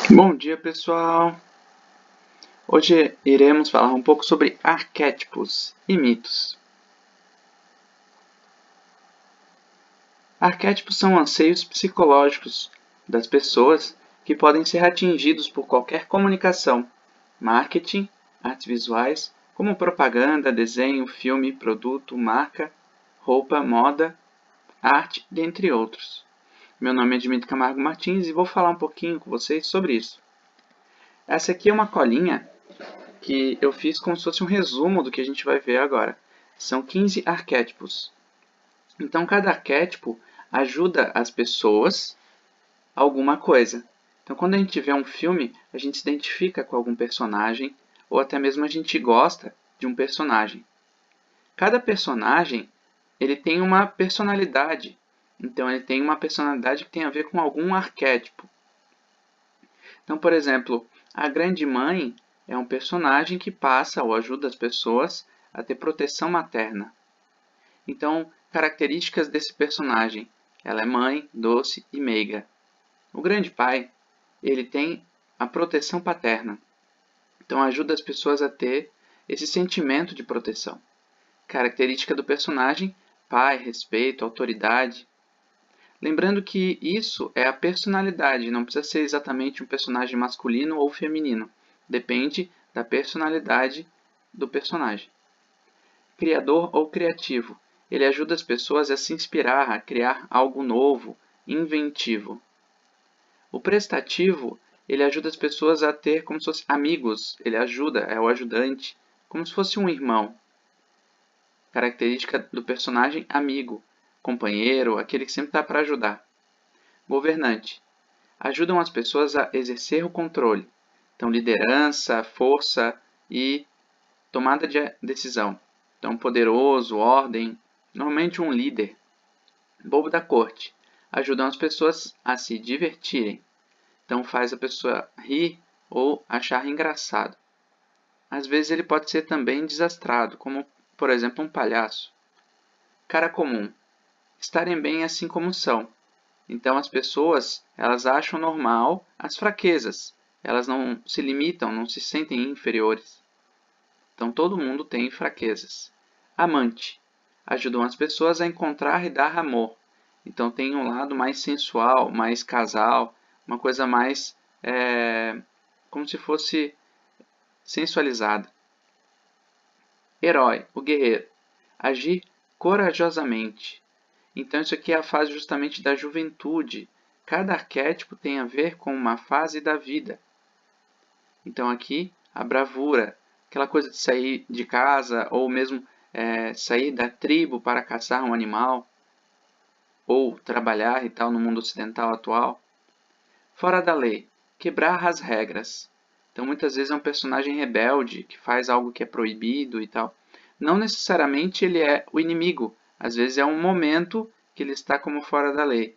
Bom dia, pessoal! Hoje iremos falar um pouco sobre arquétipos e mitos. Arquétipos são anseios psicológicos das pessoas que podem ser atingidos por qualquer comunicação, marketing, artes visuais, como propaganda, desenho, filme, produto, marca, roupa, moda, arte, dentre outros. Meu nome é Dmitry Camargo Martins e vou falar um pouquinho com vocês sobre isso. Essa aqui é uma colinha que eu fiz como se fosse um resumo do que a gente vai ver agora. São 15 arquétipos. Então, cada arquétipo ajuda as pessoas a alguma coisa. Então, quando a gente vê um filme, a gente se identifica com algum personagem, ou até mesmo a gente gosta de um personagem. Cada personagem ele tem uma personalidade. Então, ele tem uma personalidade que tem a ver com algum arquétipo. Então, por exemplo, a Grande Mãe é um personagem que passa ou ajuda as pessoas a ter proteção materna. Então, características desse personagem. Ela é mãe, doce e meiga. O Grande Pai, ele tem a proteção paterna. Então, ajuda as pessoas a ter esse sentimento de proteção. Característica do personagem, pai, respeito, autoridade. Lembrando que isso é a personalidade, não precisa ser exatamente um personagem masculino ou feminino. Depende da personalidade do personagem. Criador ou criativo. Ele ajuda as pessoas a se inspirar, a criar algo novo, inventivo. O prestativo, ele ajuda as pessoas a ter como se fossem amigos. Ele ajuda, é o ajudante, como se fosse um irmão. Característica do personagem, amigo, companheiro, aquele que sempre está para ajudar. Governante. Ajudam as pessoas a exercer o controle. Então, liderança, força e tomada de decisão. Então, poderoso, ordem, normalmente um líder. Bobo da corte. Ajudam as pessoas a se divertirem. Então, faz a pessoa rir ou achar engraçado. Às vezes, ele pode ser também desastrado, como, por exemplo, um palhaço. Cara comum. Estarem bem assim como são. Então, as pessoas, elas acham normal as fraquezas. Elas não se limitam, não se sentem inferiores. Então, todo mundo tem fraquezas. Amante. Ajudam as pessoas a encontrar e dar amor. Então, tem um lado mais sensual, mais casal, uma coisa mais como se fosse sensualizada. Herói, o guerreiro. Agir corajosamente. Então, isso aqui é a fase justamente da juventude. Cada arquétipo tem a ver com uma fase da vida. Então, aqui, a bravura, aquela coisa de sair de casa, ou mesmo sair da tribo para caçar um animal, ou trabalhar e tal no mundo ocidental atual. Fora da lei, quebrar as regras. Então, muitas vezes é um personagem rebelde, que faz algo que é proibido e tal. Não necessariamente ele é o inimigo, às vezes é um momento que ele está como fora da lei.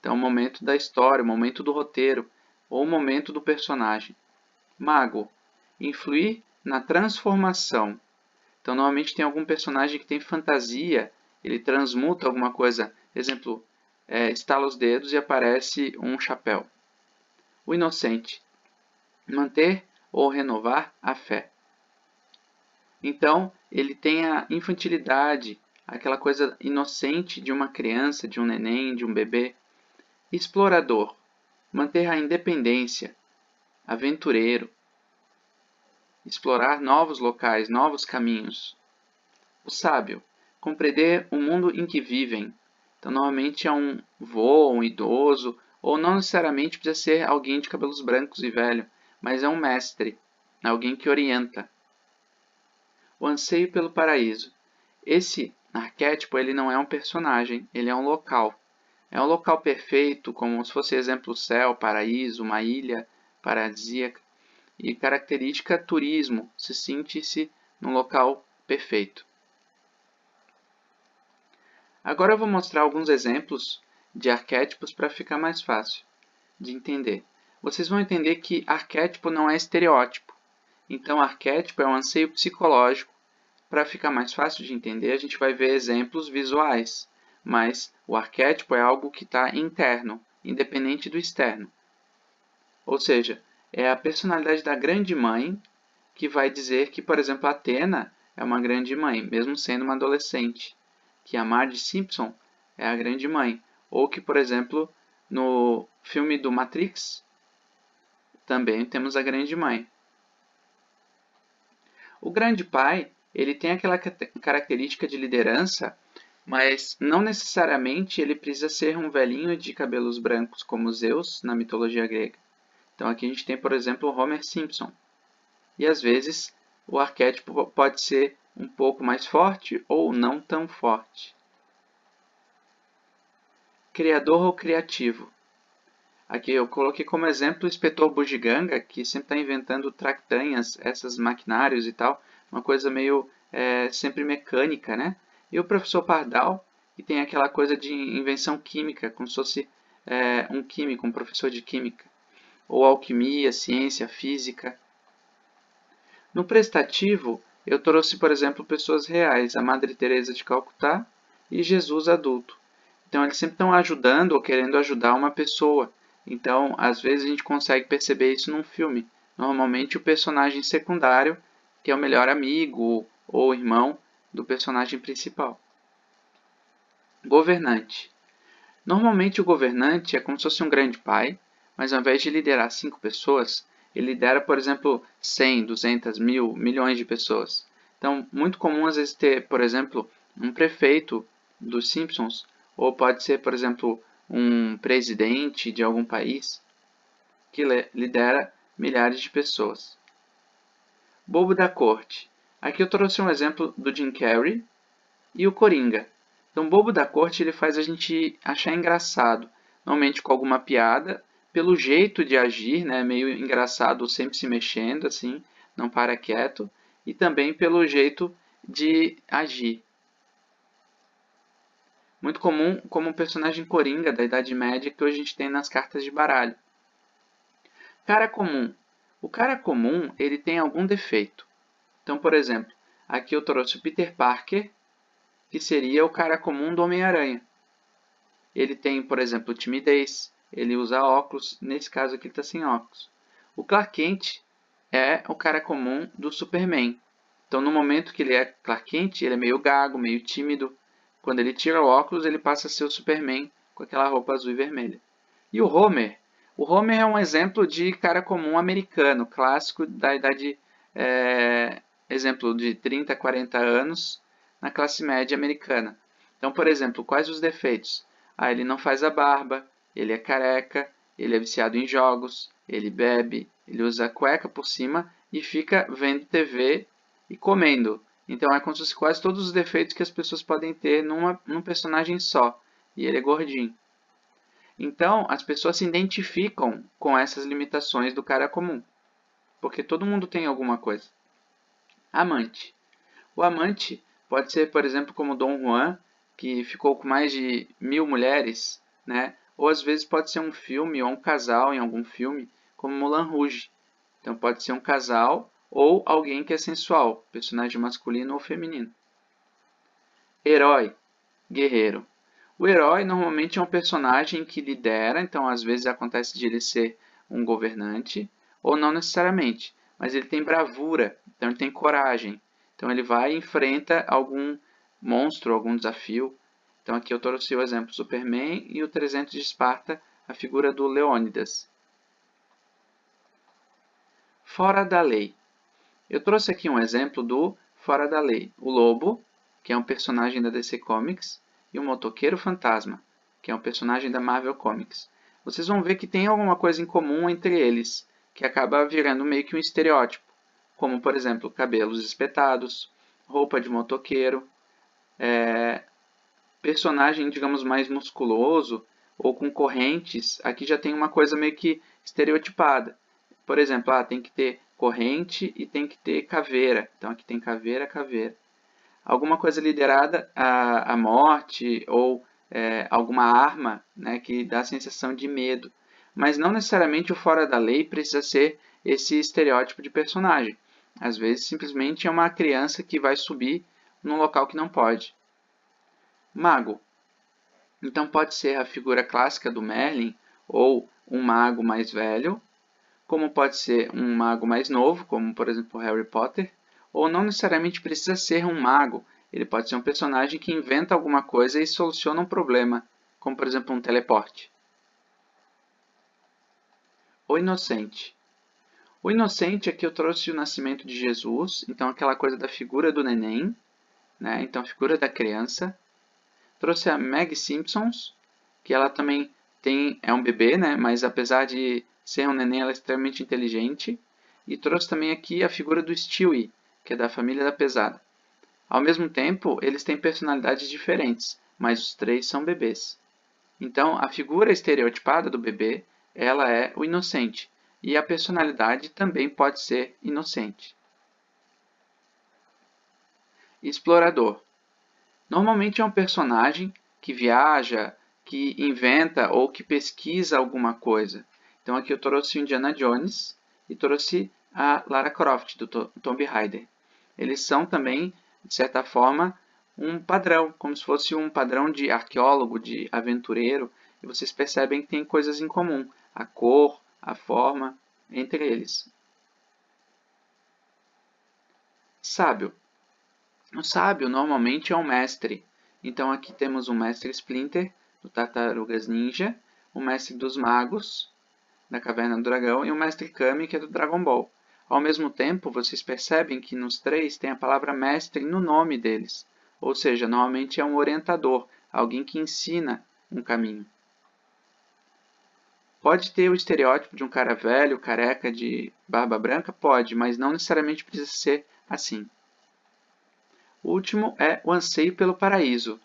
Então, o momento da história, o momento do roteiro, ou o momento do personagem. Mago. Influir na transformação. Então, normalmente tem algum personagem que tem fantasia, ele transmuta alguma coisa. Exemplo, estala os dedos e aparece um chapéu. O inocente. Manter ou renovar a fé. Então, ele tem a infantilidade, aquela coisa inocente de uma criança, de um neném, de um bebê. Explorador. Manter a independência. Aventureiro. Explorar novos locais, novos caminhos. O sábio. Compreender o mundo em que vivem. Então, normalmente é um vô, um idoso, ou não necessariamente precisa ser alguém de cabelos brancos e velho, mas é um mestre, alguém que orienta. O anseio pelo paraíso. Esse arquétipo ele não é um personagem, ele é um local. É um local perfeito, como se fosse exemplo céu, paraíso, uma ilha paradisíaca. E característica turismo, se sente-se num local perfeito. Agora eu vou mostrar alguns exemplos de arquétipos para ficar mais fácil de entender. Vocês vão entender que arquétipo não é estereótipo. Então, arquétipo é um anseio psicológico. Para ficar mais fácil de entender, a gente vai ver exemplos visuais. Mas o arquétipo é algo que está interno, independente do externo. Ou seja, é a personalidade da grande mãe que vai dizer que, por exemplo, a Athena é uma grande mãe, mesmo sendo uma adolescente. Que a Marge Simpson é a grande mãe. Ou que, por exemplo, no filme do Matrix, também temos a grande mãe. O grande pai, ele tem aquela característica de liderança, mas não necessariamente ele precisa ser um velhinho de cabelos brancos como Zeus na mitologia grega. Então aqui a gente tem, por exemplo, Homer Simpson. E às vezes o arquétipo pode ser um pouco mais forte ou não tão forte. Criador ou criativo? Aqui eu coloquei como exemplo o inspetor Bugiganga, que sempre está inventando traqutanhas, esses maquinários e tal, uma coisa meio sempre mecânica, né? E o professor Pardal, que tem aquela coisa de invenção química, como se fosse um químico, um professor de química. Ou alquimia, ciência, física. No prestativo, eu trouxe, por exemplo, pessoas reais, a Madre Teresa de Calcutá e Jesus adulto. Então, eles sempre estão ajudando ou querendo ajudar uma pessoa. Então, às vezes a gente consegue perceber isso num filme. Normalmente, o personagem secundário, que é o melhor amigo ou irmão do personagem principal. Governante. Normalmente, o governante é como se fosse um grande pai, mas ao invés de liderar 5 pessoas, ele lidera, por exemplo, 100, 200, 1000, milhões de pessoas. Então, muito comum às vezes ter, por exemplo, um prefeito dos Simpsons, ou pode ser, por exemplo, um presidente de algum país que lidera milhares de pessoas. Bobo da corte. Aqui eu trouxe um exemplo do Jim Carrey e o Coringa. Então, o bobo da corte ele faz a gente achar engraçado, normalmente com alguma piada, pelo jeito de agir, né, meio engraçado, sempre se mexendo, assim, não para quieto, e também pelo jeito de agir. Muito comum como o personagem Coringa da Idade Média que hoje a gente tem nas cartas de baralho. Cara comum. O cara comum ele tem algum defeito. Então, por exemplo, aqui eu trouxe o Peter Parker, que seria o cara comum do Homem-Aranha. Ele tem, por exemplo, timidez, ele usa óculos, nesse caso aqui ele está sem óculos. O Clark Kent é o cara comum do Superman. Então, no momento que ele é Clark Kent, ele é meio gago, meio tímido. Quando ele tira o óculos, ele passa a ser o Superman com aquela roupa azul e vermelha. E o Homer? O Homer é um exemplo de cara comum americano, clássico da idade, exemplo de 30, 40 anos, na classe média americana. Então, por exemplo, quais os defeitos? Ele não faz a barba, ele é careca, ele é viciado em jogos, ele bebe, ele usa cueca por cima e fica vendo TV e comendo. Então é como se fosse quase todos os defeitos que as pessoas podem ter num personagem só. E ele é gordinho. Então as pessoas se identificam com essas limitações do cara comum. Porque todo mundo tem alguma coisa. Amante. O amante pode ser, por exemplo, como Dom Juan, que ficou com mais de 1000 mulheres, né? Ou às vezes pode ser um filme ou um casal em algum filme, como Moulin Rouge. Então pode ser um casal ou alguém que é sensual, personagem masculino ou feminino. Herói, guerreiro. O herói normalmente é um personagem que lidera, então às vezes acontece de ele ser um governante, ou não necessariamente, mas ele tem bravura, então ele tem coragem. Então ele vai e enfrenta algum monstro, algum desafio. Então aqui eu trouxe o exemplo Superman e o 300 de Esparta, a figura do Leônidas. Fora da lei. Eu trouxe aqui um exemplo do Fora da Lei. O Lobo, que é um personagem da DC Comics, e o Motoqueiro Fantasma, que é um personagem da Marvel Comics. Vocês vão ver que tem alguma coisa em comum entre eles, que acaba virando meio que um estereótipo, como, por exemplo, cabelos espetados, roupa de motoqueiro, personagem, digamos, mais musculoso ou com correntes. Aqui já tem uma coisa meio que estereotipada. Por exemplo, tem que ter corrente e tem que ter caveira. Então aqui tem caveira, caveira. Alguma coisa liderada à morte ou alguma arma, né, que dá a sensação de medo. Mas não necessariamente o fora da lei precisa ser esse estereótipo de personagem. Às vezes simplesmente é uma criança que vai subir num local que não pode. Mago. Então pode ser a figura clássica do Merlin ou um mago mais velho, como pode ser um mago mais novo, como por exemplo Harry Potter, ou não necessariamente precisa ser um mago, ele pode ser um personagem que inventa alguma coisa e soluciona um problema, como por exemplo um teleporte. O inocente. O inocente aqui eu trouxe o nascimento de Jesus, então aquela coisa da figura do neném, né? Então a figura da criança. Trouxe a Maggie Simpsons, que ela também é um bebê, né? Mas apesar de ser um neném, ela é extremamente inteligente. E trouxe também aqui a figura do Stewie, que é da família da pesada. Ao mesmo tempo, eles têm personalidades diferentes, mas os três são bebês. Então, a figura estereotipada do bebê, ela é o inocente, e a personalidade também pode ser inocente. Explorador. Normalmente é um personagem que viaja, que inventa ou que pesquisa alguma coisa. Então aqui eu trouxe o Indiana Jones e trouxe a Lara Croft, do Tomb Raider. Eles são também, de certa forma, um padrão, como se fosse um padrão de arqueólogo, de aventureiro, e vocês percebem que tem coisas em comum, a cor, a forma, entre eles. Sábio. O sábio normalmente é um mestre. Então aqui temos o mestre Splinter, do Tartarugas Ninja, o mestre dos magos, da Caverna do Dragão, e o mestre Kami, que é do Dragon Ball. Ao mesmo tempo, vocês percebem que nos três tem a palavra mestre no nome deles. Ou seja, normalmente é um orientador, alguém que ensina um caminho. Pode ter o estereótipo de um cara velho, careca, de barba branca? Pode, mas não necessariamente precisa ser assim. O último é o anseio pelo paraíso.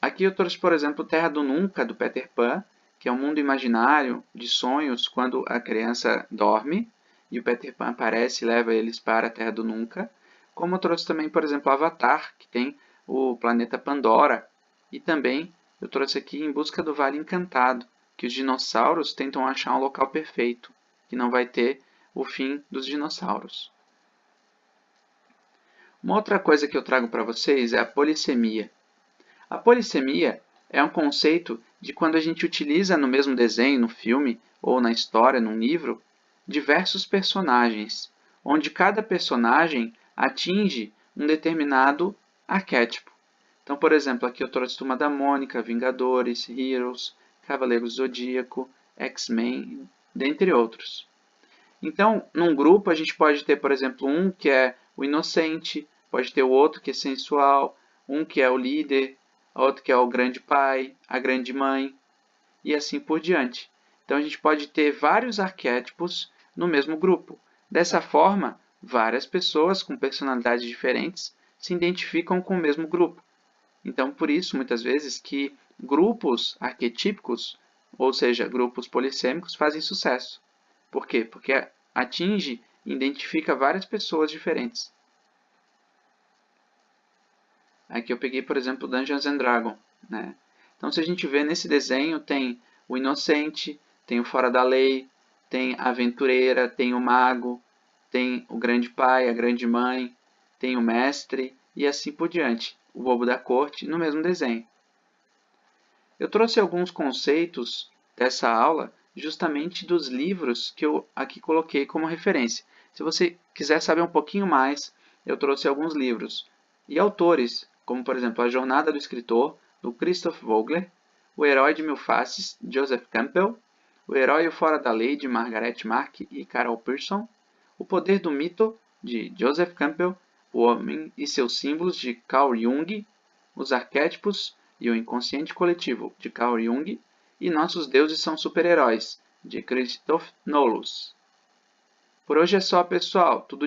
Aqui eu trouxe, por exemplo, Terra do Nunca, do Peter Pan, que é um mundo imaginário de sonhos quando a criança dorme e o Peter Pan aparece e leva eles para a Terra do Nunca. Como eu trouxe também, por exemplo, Avatar, que tem o planeta Pandora. E também eu trouxe aqui Em Busca do Vale Encantado, que os dinossauros tentam achar um local perfeito, que não vai ter o fim dos dinossauros. Uma outra coisa que eu trago para vocês é a polissemia. A polissemia é um conceito de quando a gente utiliza no mesmo desenho, no filme, ou na história, num livro, diversos personagens, onde cada personagem atinge um determinado arquétipo. Então, por exemplo, aqui eu trouxe Turma da Mônica, Vingadores, Heroes, Cavaleiros do Zodíaco, X-Men, dentre outros. Então, num grupo a gente pode ter, por exemplo, um que é o inocente, pode ter o outro que é sensual, um que é o líder, outro que é o grande pai, a grande mãe, e assim por diante. Então a gente pode ter vários arquétipos no mesmo grupo. Dessa forma, várias pessoas com personalidades diferentes se identificam com o mesmo grupo. Então, por isso, muitas vezes, que grupos arquetípicos, ou seja, grupos polissêmicos, fazem sucesso. Por quê? Porque atinge e identifica várias pessoas diferentes. Aqui eu peguei, por exemplo, Dungeons and Dragons, né? Então, se a gente vê nesse desenho, tem o inocente, tem o fora da lei, tem a aventureira, tem o mago, tem o grande pai, a grande mãe, tem o mestre e assim por diante. O bobo da corte no mesmo desenho. Eu trouxe alguns conceitos dessa aula justamente dos livros que eu aqui coloquei como referência. Se você quiser saber um pouquinho mais, eu trouxe alguns livros e autores, como por exemplo A Jornada do Escritor, do Christoph Vogler, O Herói de Mil Faces, de Joseph Campbell, O Herói e o Fora da Lei, de Margaret Mark e Carol Pearson, O Poder do Mito, de Joseph Campbell, O Homem e seus Símbolos, de Carl Jung, Os Arquétipos e o Inconsciente Coletivo, de Carl Jung, e Nossos Deuses São Super-Heróis, de Christoph Nollus. Por hoje é só, pessoal. Tudo de